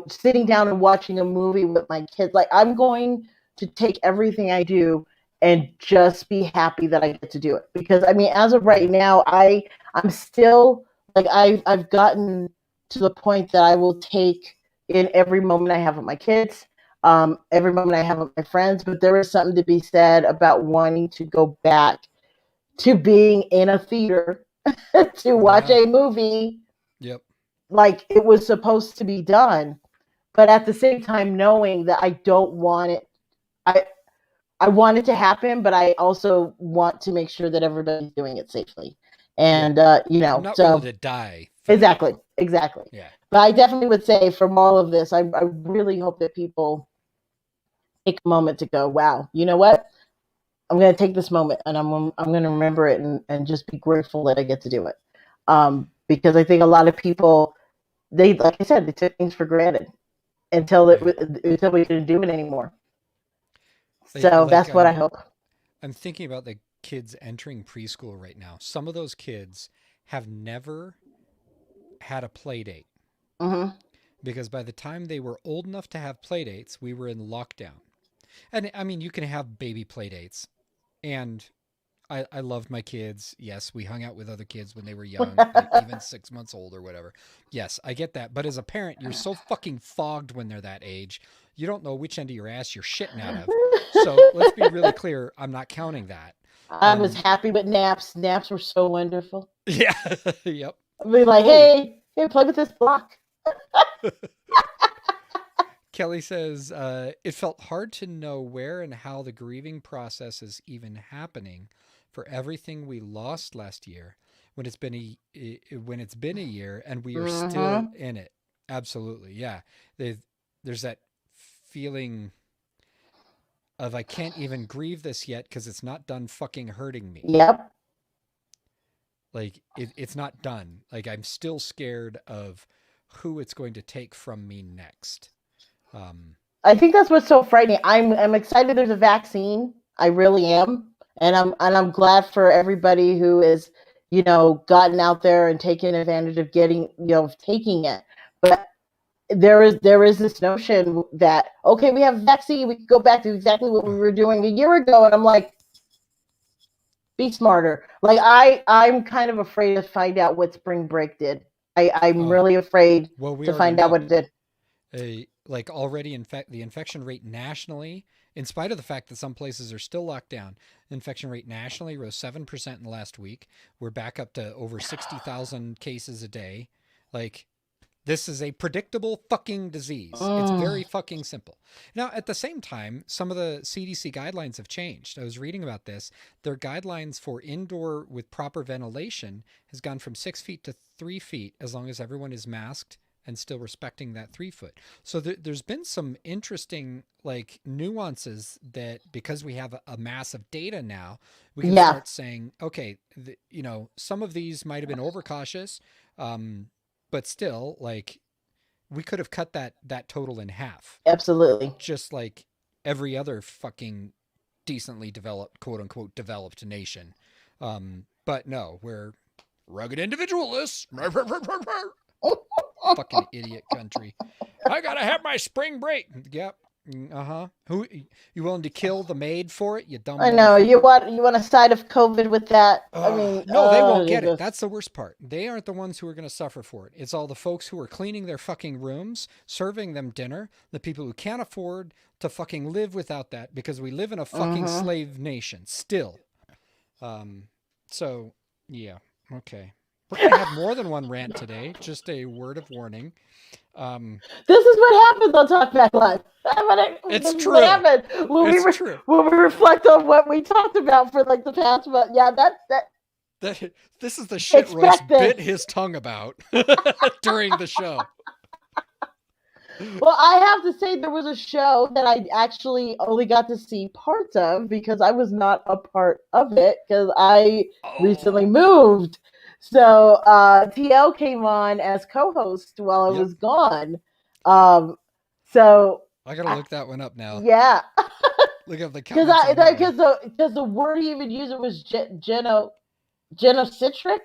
sitting down and watching a movie with my kids. Like, I'm going to take everything I do and just be happy that I get to do it, because I mean, as of yeah, right now, I'm still, like, I've gotten to the point that I will take in every moment I have with my kids, every moment I have with my friends. But there is something to be said about wanting to go back to being in a theater to watch yeah, a movie yep, like it was supposed to be done, but at the same time knowing that I don't want it. I want it to happen, but I also want to make sure that everybody's doing it safely. yeah. And I'm not willing so to die for that. exactly. Yeah, But I definitely would say, from all of this, I really hope that people take a moment to go, wow, you know what? I'm going to take this moment, and I'm going to remember it, and just be grateful that I get to do it. Because I think a lot of people, they, like I said, they took things for granted yeah. until we couldn't do it anymore. So Like that's what I hope. I'm thinking about the kids entering preschool right now. Some of those kids have never had a play date Hmm. because by the time they were old enough to have play dates, we were in lockdown. And I mean, you can have baby play dates. And I loved my kids. Yes, we hung out with other kids when they were young, like even 6 months old or whatever. Yes, I get that. But as a parent, you're so fucking fogged when they're that age. You don't know which end of your ass you're shitting out of. So let's be really clear. I'm not counting that. I was Um, happy with naps. Naps were so wonderful. yeah. Yep. I'd be like, Oh, hey, play with this block. Kelly says, it felt hard to know where and how the grieving process is even happening for everything we lost last year when it's been a year and we are still Mm-hmm. in it. Absolutely. Yeah. There's that feeling of I can't even grieve this yet because it's not done fucking hurting me. Yep. Like it's not done. Like I'm still scared of who it's going to take from me next. Um, I think that's what's so frightening. I'm excited there's a vaccine. I really am. And I'm glad for everybody who is, gotten out there and taken advantage of taking it. But there is this notion that, okay, we have a vaccine, we can go back to exactly what we were doing a year ago. And I'm like, be smarter. Like, I'm kind of afraid to find out what spring break did. I'm oh, really afraid well, we to already find out what know. it did. Like already the infection rate nationally, in spite of the fact that some places are still locked down, the infection rate nationally rose 7% in the last week. We're back up to over 60,000 cases a day. Like, this is a predictable fucking disease. It's very Mm. fucking simple. Now, at the same time, some of the CDC guidelines have changed. I was reading about this. Their guidelines for indoor with proper ventilation has gone from 6 feet to 3 feet as long as everyone is masked and still respecting that 3 foot. So there's been some interesting like nuances that because we have a mass of data now, we can Yeah, start saying, okay, some of these might have been overcautious, but still, like we could have cut that total in half, absolutely. just like every other fucking decently developed, quote unquote, developed nation. But no, we're rugged individualists. Fucking idiot country. I gotta have my spring break. Yep. Uh-huh. Who you willing to kill the maid for it, you dumb I know you motherfucker? want a side of COVID with that. I mean, No, they won't get it. Jesus. That's the worst part. They aren't the ones who are going to suffer for it. It's all the folks who are cleaning their fucking rooms, serving them dinner, the people who can't afford to fucking live without that because we live in a fucking Mm-hmm. slave nation still. Um, so yeah, okay. We're gonna have more than one rant today. Just a word of warning. Um, This is what happens on Talkback Live. it's This is what true. happens It's true. when we reflect on what we talked about for like the past month. Yeah, that That this is the shit Royce expect this. bit his tongue about during the show. Well, I have to say there was a show that I actually only got to see parts of because I was not a part of it because I recently Oh, moved. So TL came on as co-host while I yep. was gone. Um, so I gotta I, look that one up now. yeah, Look up the because comments on that one. because the word he even used was genocitric.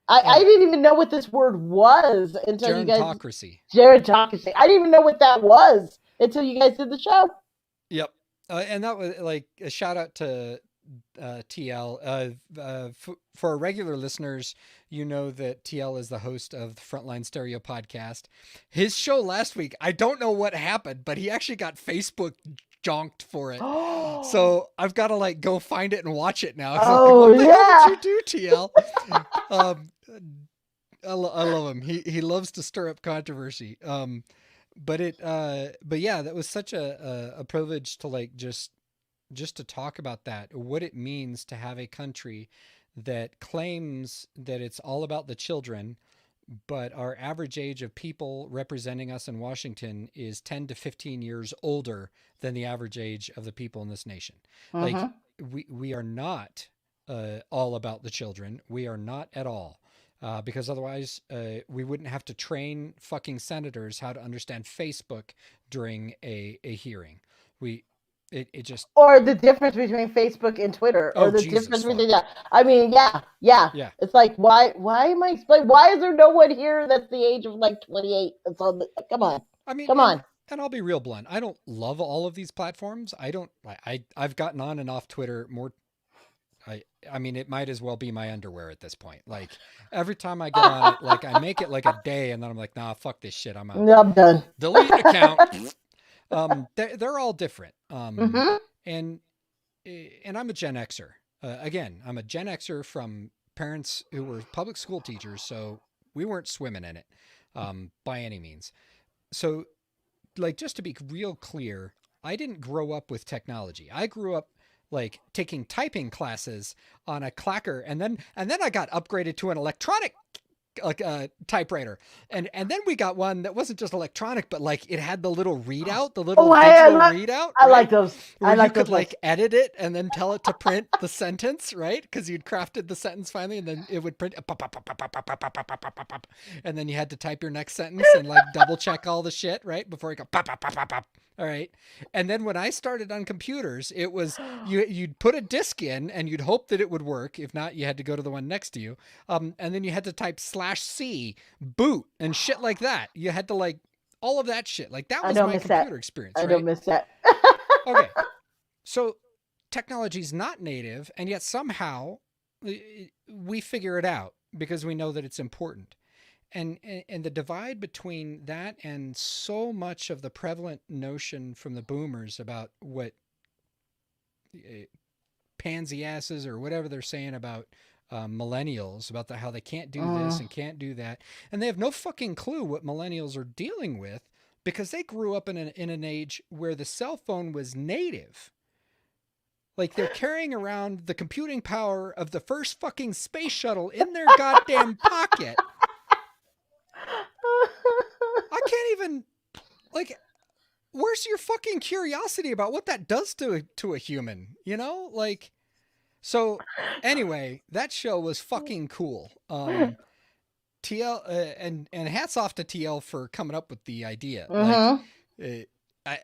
I Oh, didn't even know what this word was until you guys gerontocracy. gerontocracy. I didn't even know what that was until you guys did the show. Yep. And that was like a shout out to TL. For our regular listeners, you know that TL is the host of the Frontline Stereo podcast. His show last week, I don't know what happened, but he actually got Facebook jonked for it. So I've got to like go find it and watch it now. Cause I'm like, Oh what the hell did you yeah. do, TL? um, I love him. He loves to stir up controversy. But yeah, that was such a privilege to like just to talk about that, what it means to have a country that claims that it's all about the children, but our average age of people representing us in Washington is 10 to 15 years older than the average age of the people in this nation. Like Mm-hmm. we are not all about the children. We are not at all. Because otherwise, we wouldn't have to train fucking senators how to understand Facebook during a hearing. We, it just, Or the difference between Facebook and Twitter, or oh, the Jesus difference between fuck. yeah. I mean, yeah. Yeah. It's like why am I like why is there no one here that's the age of like 28? That's on the come on, I mean, come on. and I'll be real blunt. I don't love all of these platforms. I don't. I've gotten on and off Twitter more. I mean, it might as well be my underwear at this point. Like every time I get on it, like I make it like a day, and then I'm like, nah, fuck this shit. I'm out. No, I'm done. Delete account. They're all different. Mm-hmm. And and I'm a Gen Xer. Again, I'm a Gen Xer from parents who were public school teachers, so we weren't swimming in it by any means. So like just to be real clear, I didn't grow up with technology. I grew up like taking typing classes on a clacker, and then I got upgraded to an electronic like a typewriter, and then we got one that wasn't just electronic, but like it had the little readout, the Oh, little digital readout, I right? like those. I Where you like could those ones. like edit it and then tell it to print the sentence, right? Because you'd crafted the sentence finally, and then it would print, and then you had to type your next sentence and like double check all the shit, right? Before you go pop pop pop pop pop. All right. And then when I started on computers, it was you'd put a disk in and you'd hope that it would work. If not, you had to go to the one next to you. And then you had to type /C boot and shit like that. You had to like all of that shit. Like that I was don't my miss that. computer experience, I don't right? miss that. Okay. So technology is not native, and yet somehow we figure it out because we know that it's important. And the divide between that and so much of the prevalent notion from the boomers about what pansy asses or whatever they're saying about millennials, about how they can't do this Mm. and can't do that, and they have no fucking clue what millennials are dealing with because they grew up in an age where the cell phone was native. Like they're carrying around the computing power of the first fucking space shuttle in their goddamn pocket. even like where's your fucking curiosity about what that does to a human? You know, like so. Anyway, that show was fucking cool. TL and hats off to TL for coming up with the idea. Like, Mm-hmm. uh, I,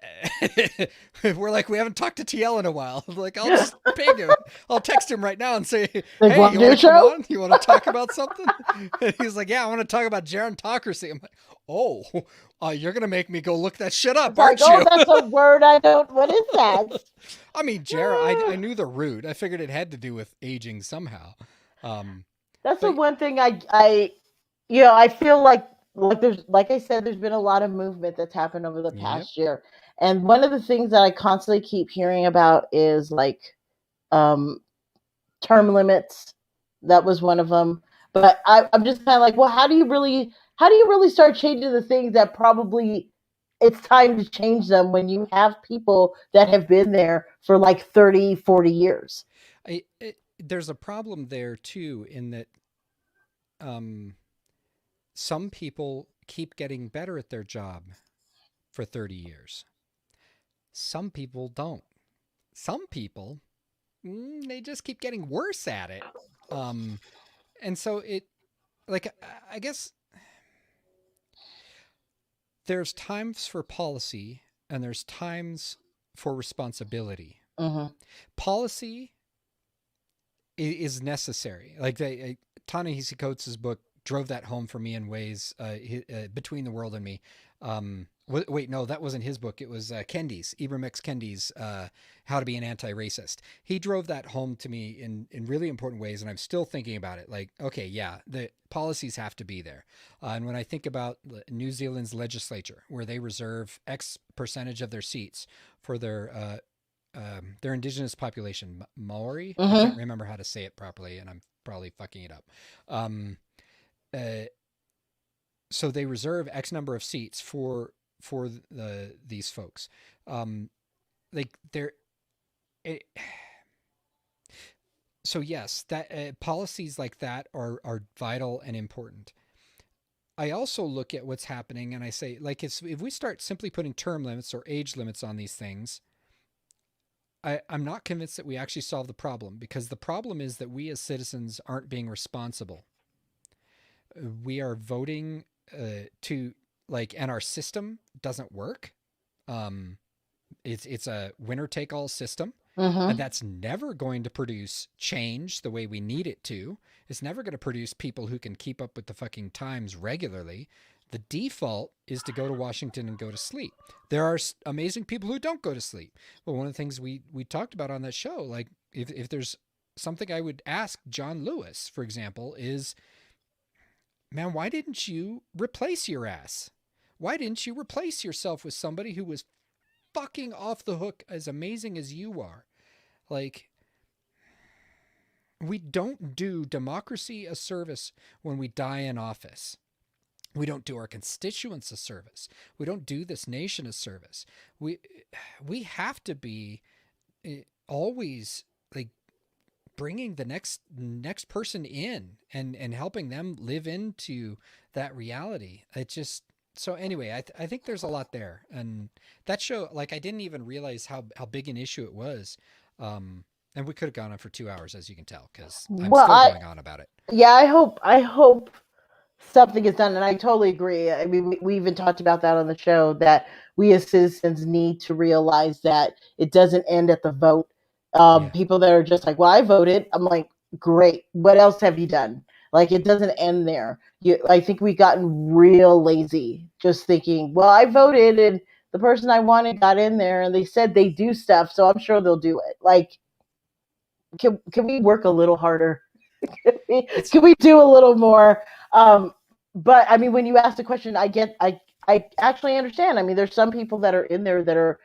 we're like we haven't talked to TL in a while. Like I'll just ping him. I'll text him right now and say, Like, "Hey, want you to do want a to come show? on? You want to talk about something?" And he's like, "Yeah, I want to talk about gerontocracy." I'm like, "Oh, you're gonna make me go look that shit It's up, like, aren't oh, you?" that's a word I don't. What is that? I mean, I knew the root. I figured it had to do with aging somehow. Um, That's the but one thing I feel like there's, like I said, there's been a lot of movement that's happened over the yep. past year, and one of the things that I constantly keep hearing about is like um, term limits. That was one of them. But I'm just kind of like, well, how do you really start changing the things that probably it's time to change them when you have people that have been there for like 30, 40 years? There's a problem there too in that um, some people keep getting better at their job for 30 years. Some people don't. Some people, they just keep getting worse at it. Um, and so like, I guess there's times for policy and there's times for responsibility. Mm-hmm. Policy is necessary. Like Ta-Nehisi Coates' book drove that home for me in ways. Between the World and Me. Wait, no, that wasn't his book. It was Kendi's, Ibram X. Kendi's How to Be an Anti-Racist. He drove that home to me in really important ways, and I'm still thinking about it. Like, okay, yeah, the policies have to be there. And when I think about New Zealand's legislature, where they reserve X percentage of their seats for their indigenous population, Maori. I can't Mm-hmm. remember how to say it properly, and I'm probably fucking it up. Um, uh, so they reserve X number of seats for these folks. Like they're it, so yes, that policies like that are vital and important. I also look at what's happening and I say, like, if we start simply putting term limits or age limits on these things, I'm not convinced that we actually solve the problem, because the problem is that we as citizens aren't being responsible. We are voting to like, and our system doesn't work. Um, it's a winner take all system, and Mm-hmm. that's never going to produce change the way we need it to. It's never going to produce people who can keep up with the fucking times regularly. The default is to go to Washington and go to sleep. There are amazing people who don't go to sleep. But one of the things we talked about on that show, like if there's something I would ask John Lewis, for example, is, man, why didn't you replace your ass? Why didn't you replace yourself with somebody who was fucking off the hook as amazing as you are? Like, we don't do democracy a service when we die in office. We don't do our constituents a service. We don't do this nation a service. We we have to be always like bringing the next person in and helping them live into that reality. It just, so anyway, I think there's a lot there, and that show, like, I didn't even realize how big an issue it was. And we could have gone on for 2 hours, as you can tell, because I'm Well, still going on about it. yeah, I hope something is done, and I totally agree. I mean, we even talked about that on the show, that we as citizens need to realize that it doesn't end at the vote. Yeah. People that are just like, well, I voted. I'm like, great. What else have you done? Like, it doesn't end there. I think we've gotten real lazy, just thinking, well, I voted and the person I wanted got in there, and they said they do stuff, so I'm sure they'll do it. Like, can we work a little harder? It's Can we do a little more? But I mean, when you ask the question, I actually understand. I mean, there's some people that are in there that are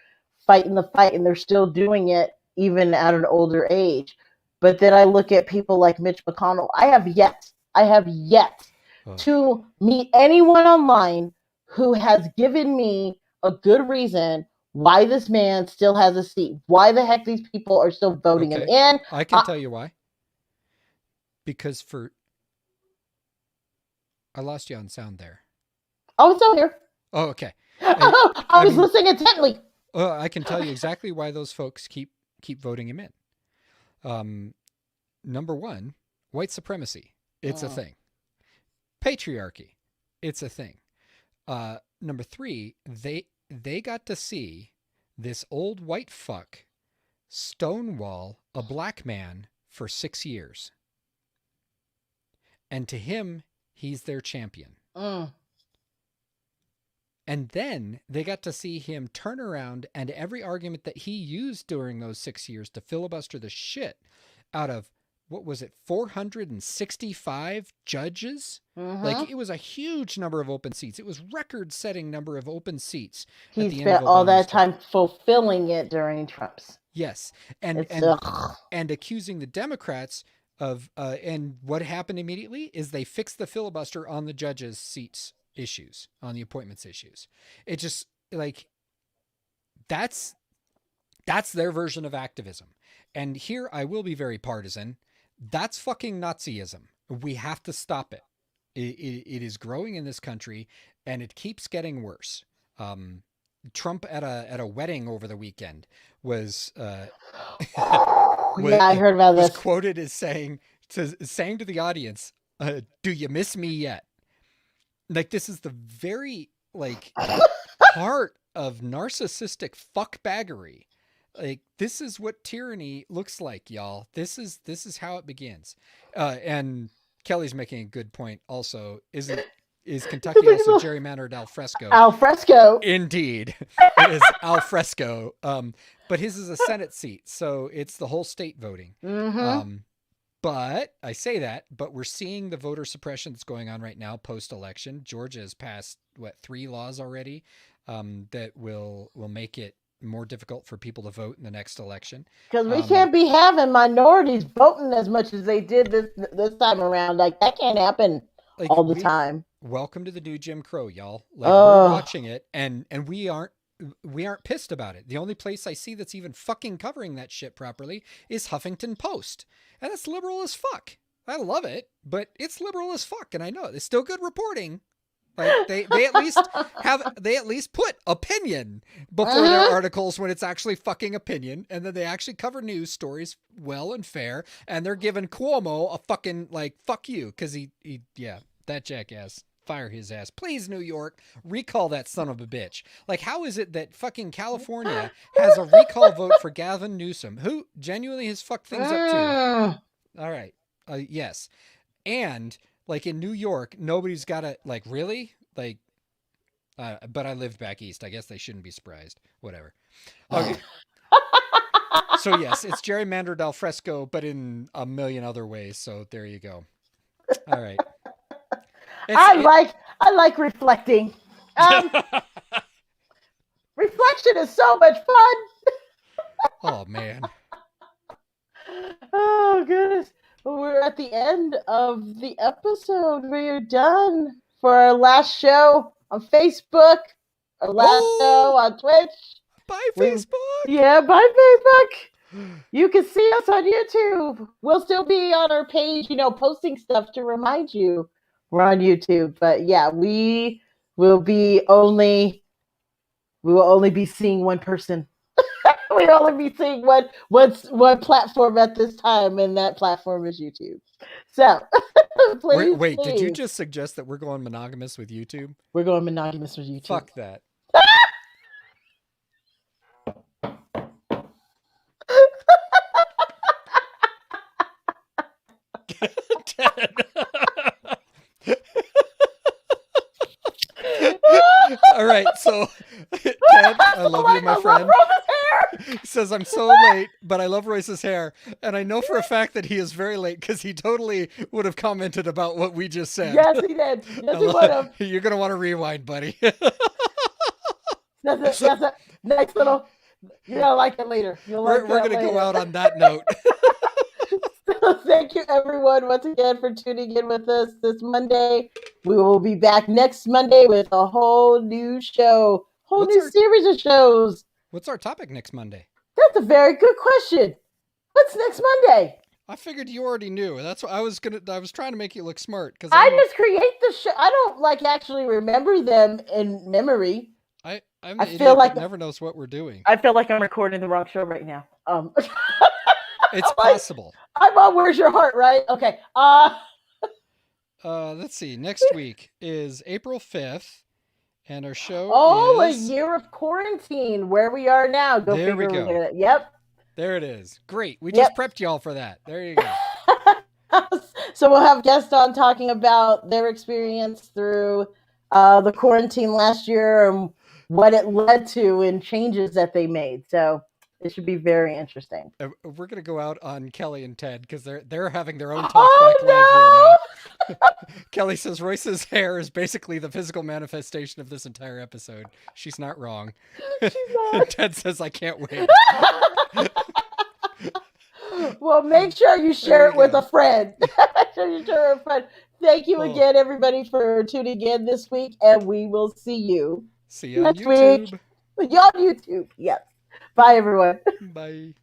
fighting the fight, and they're still doing it even at an older age. But then I look at people like Mitch McConnell. I have yet oh, to meet anyone online who has given me a good reason why this man still has a seat. Why the heck these people are still voting him okay. in? I can Uh, tell you why. Because for I lost you on sound there. oh, it's still here. Oh, okay. I I was mean, listening intently. I can tell you exactly why those folks keep voting him in. Um, Number one, white supremacy. It's a Mm. thing. Patriarchy. It's a thing. Number three, they got to see this old white fuck stonewall a black man for 6 years. And to him, he's their champion. Mm. And then they got to see him turn around and every argument that he used during those 6 years to filibuster the shit out of, what was it, 465 judges? Like, Mm-hmm. it was a huge number of open seats. It was record-setting number of open seats at He the end of spent all Obama's that term. time fulfilling it during Trump's. Yes, and It's and and accusing the Democrats of and what happened immediately is they fixed the filibuster on the judges' seats issues, on the appointments issues. It just, like, that's their version of activism. And here I will be very partisan. That's fucking Nazism. We have to stop it. It is growing in this country, and it keeps getting worse. Trump at a wedding over the weekend was was yeah, I heard about was this. quoted as saying to the audience, "Do you miss me yet?" Like, this is the very, like, heart of narcissistic fuckbaggery. Like, this is what tyranny looks like, y'all. This is how it begins. And Kelly's making a good point. Also, is Kentucky also gerrymandered al fresco? Al fresco. Indeed, it is al fresco. But his is a Senate seat, so it's the whole state voting. Mm-hmm. Um, but I say that, but we're seeing the voter suppression that's going on right now post-election. Georgia has passed, what, 3 laws already that will make it more difficult for people to vote in the next election. Because we can't be having minorities voting as much as they did this time around. Like, that can't happen Like, all the time. welcome to the new Jim Crow, y'all. Like, we're Oh, watching it, and we aren't pissed about it. The only place I see that's even fucking covering that shit properly is Huffington Post. And it's liberal as fuck. I love it, but it's liberal as fuck, and I know it's still good reporting. Like, they at least put opinion before their articles when it's actually fucking opinion, and then they actually cover news stories well and fair, and they're giving Cuomo a fucking, like, fuck you, because he yeah, that jackass. Fire his ass. Please, New York, recall that son of a bitch. Like, how is it that fucking California has a recall vote for Gavin Newsom, who genuinely has fucked things up too? All right. Yes. And, like, in New York, nobody's got to, like, really? Like, but I lived back east. I guess they shouldn't be surprised. Whatever. Okay. So, yes, it's gerrymandered al fresco, but in a million other ways. So, there you go. All right. I like reflecting. Reflection is so much fun. Oh, man. Oh, goodness. We're at the end of the episode. We are done for our last show on Facebook, our last show on Twitch. Bye, Facebook. Yeah, bye, Facebook. You can see us on YouTube. We'll still be on our page, posting stuff to remind you we're on YouTube. But yeah, we will only be seeing one person. We'll only be seeing one platform at this time, and that platform is YouTube. So please, Wait, please. did you just suggest that we're going monogamous with YouTube? We're going monogamous with YouTube. Fuck that. All right, so Ted, I love you, my friend. He says, I'm so late, but I love Royce's hair. And I know for a fact that he is very late because he totally would have commented about what we just said. Yes, he did. Yes, he would have. You're going to want to rewind, buddy. That's a nice little. You're going to like it later. We're going to go out on that note. Thank you, everyone, once again for tuning in with us this Monday. We will be back next Monday with a whole new show, series of shows. What's our topic next Monday? That's a very good question. What's next Monday? I figured you already knew. That's what I was trying to make you look smart because I just create the show. I don't actually remember them in memory. I'm I the feel idiot like that never knows what we're doing. I feel like I'm recording the wrong show right now. It's I'm like, possible. I'm on Where's Your Heart, right? Okay. Let's see. Next week is April 5th, and our show Oh, a is. year of quarantine. Where we are now. Go There we figure. go. Yep. There it is. Great. We just Yep. prepped y'all for that. There you go. So we'll have guests on talking about their experience through the quarantine last year and what it led to and changes that they made. So it should be very interesting. We're gonna go out on Kelly and Ted because they're having their own talkback live here now. Oh Kelly says Royce's hair is basically the physical manifestation of this entire episode. She's not wrong. no, she's And not. Ted says I can't wait. Well, make sure you There share you it with a go. friend. Make sure you share it with a friend. Thank you Well, again, everybody, for tuning in this week, and we will see you see you on next week. YouTube. On YouTube. Yes. Bye, everyone. Bye.